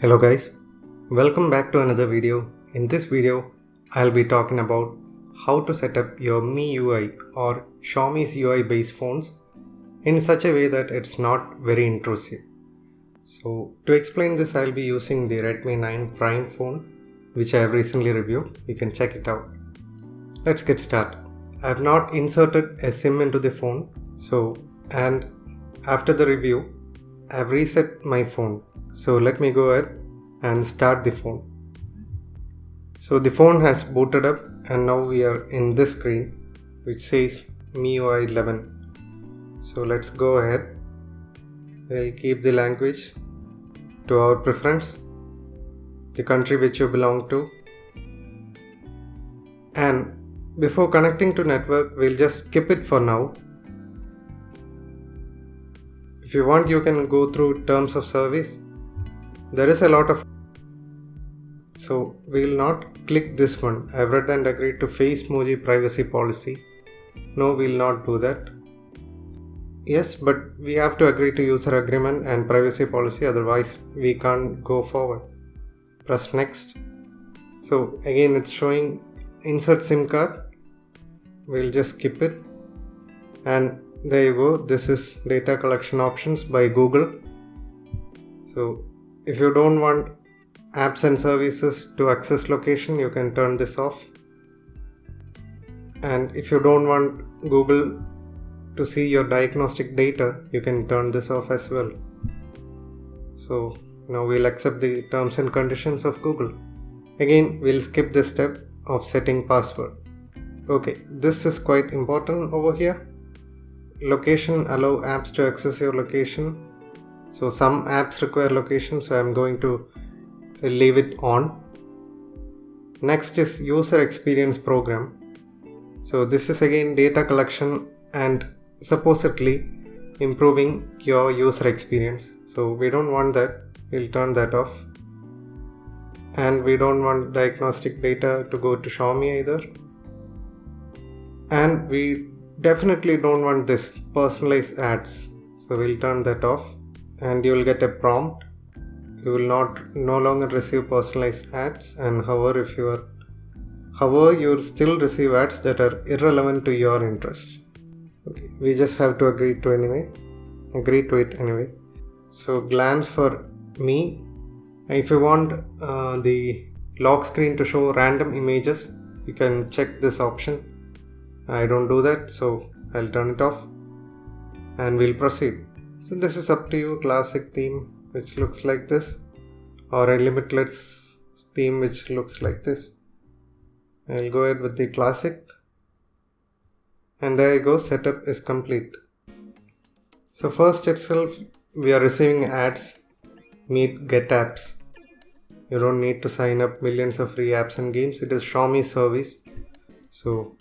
Hello guys, welcome back to another video. In this video, I'll be talking about how to set up your MIUI or Xiaomi's UI based phones in such a way that it's not very intrusive. So to explain this, I'll be using the Redmi 9 Prime phone, which I have recently reviewed. You can check it out. Let's get started. I have not inserted a SIM into the phone. And after the review, I have reset my phone. So let me go ahead and start the phone. So the phone has booted up and now we are in this screen which says MIUI 11. So let's go ahead. We'll keep the language to our preference, the country which you belong to. And before connecting to network, we'll just skip it for now. If you want, you can go through terms of service. There is a lot of, so we will not click this one. I have read and agreed to FaceMoji privacy policy. No, we will not do that. Yes, but we have to agree to user agreement and privacy policy, otherwise we can't go forward. Press next. So again it's showing insert SIM card. We'll just skip it. And there you go. This is data collection options by Google. So if you don't want apps and services to access location, you can turn this off. And if you don't want Google to see your diagnostic data, you can turn this off as well. So now we'll accept the terms and conditions of Google. Again, we'll skip this step of setting password. Okay, this is quite important over here. Location, allow apps to access your location. So some apps require location, so I'm going to leave it on. Next is user experience program. So this is again data collection and supposedly improving your user experience. So we don't want that. We'll turn that off. And we don't want diagnostic data to go to Xiaomi either. And we definitely don't want this personalized ads. So we'll turn that off. And you will get a prompt. You will no longer receive personalized ads, and however you'll still receive ads that are irrelevant to your interest. Okay, we just have to agree to it anyway. So glance for me. If you want the lock screen to show random images, you can check this option. I don't do that, so I'll turn it off and we'll proceed. So this is up to you. Classic theme which looks like this, or a limitless theme which looks like this. I'll go ahead with the classic. And there you go, setup is complete. So first itself we are receiving ads. Meet get apps. You don't need to sign up millions of free apps and games. It is Xiaomi service. So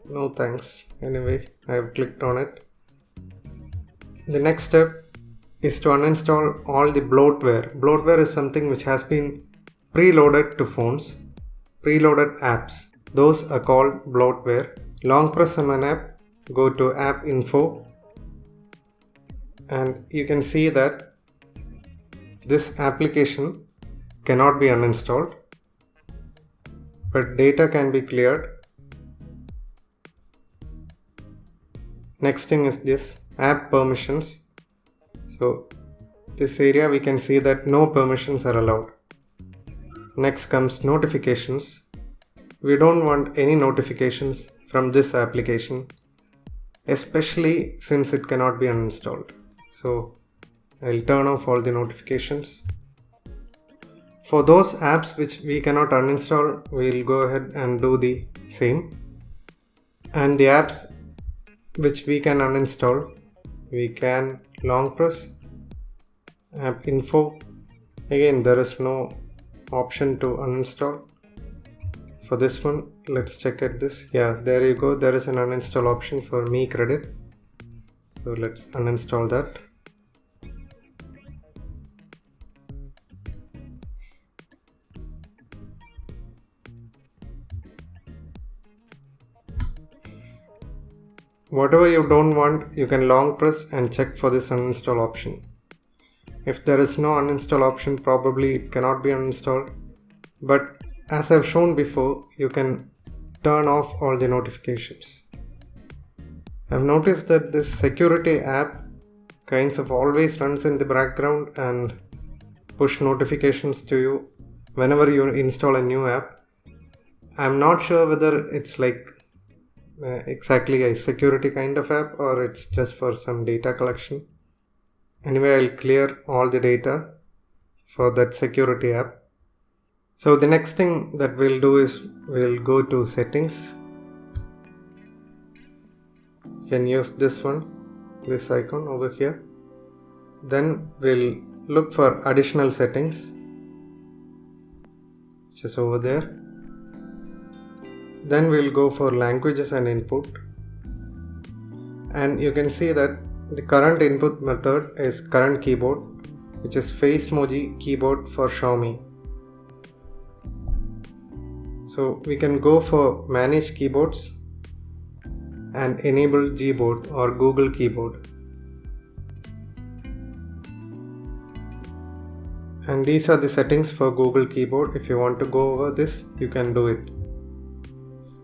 no thanks. Anyway, I have clicked on it. The next step is to uninstall all the bloatware. Bloatware is something which has been preloaded to phones, preloaded apps. Those are called bloatware. Long press on an app, go to app info, and you can see that this application cannot be uninstalled, but data can be cleared. Next thing is this app permissions. So this area we can see that no permissions are allowed. Next comes notifications. We don't want any notifications from this application, especially since it cannot be uninstalled. So I'll turn off all the notifications. For those apps which we cannot uninstall, we'll go ahead and do the same. And the apps which we can uninstall, we can long press app info. Again, there is no option to uninstall. For this one, let's check at this. Yeah, there you go. There is an uninstall option for Mi Credit. So let's uninstall that. Whatever you don't want, you can long press and check for this uninstall option. If there is no uninstall option, probably it cannot be uninstalled. But as I've shown before, you can turn off all the notifications. I've noticed that this security app kinds of always runs in the background and push notifications to you whenever you install a new app. I'm not sure whether it's like exactly a security kind of app or it's just for some data collection. Anyway, I'll clear all the data for that security app. So the next thing that we'll do is we'll go to settings. You can use this one, this icon over here. Then we'll look for additional settings, which is over there. Then we'll go for languages and input. And you can see that the current input method is current keyboard, which is face emoji keyboard for Xiaomi. So we can go for manage keyboards and enable Gboard or Google keyboard. And these are the settings for Google keyboard. If you want to go over this, you can do it.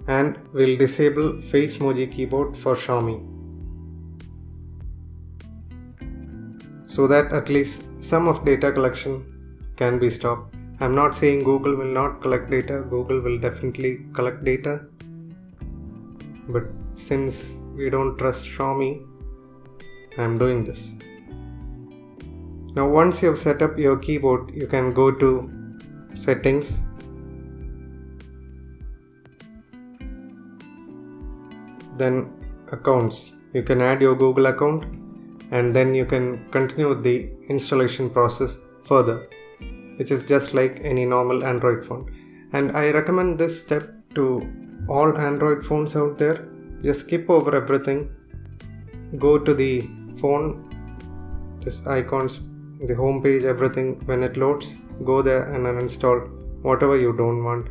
And we'll disable face emoji keyboard for Xiaomi, so that at least some of data collection can be stopped. I'm not saying Google will not collect data. Google will definitely collect data. But since we don't trust Xiaomi, I'm doing this. Now once you've set up your keyboard, you can go to settings. Then accounts. You can add your Google account and then you can continue the installation process further, which is just like any normal Android phone. And I recommend this step to all Android phones out there. Just skip over everything. Go to the phone, just icons, the home page, everything. When it loads, go there and uninstall whatever you don't want.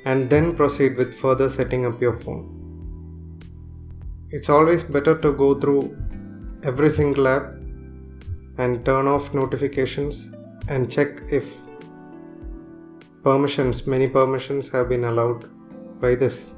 And then proceed with further setting up your phone. It's always better to go through every single app and turn off notifications and check if many permissions have been allowed by this.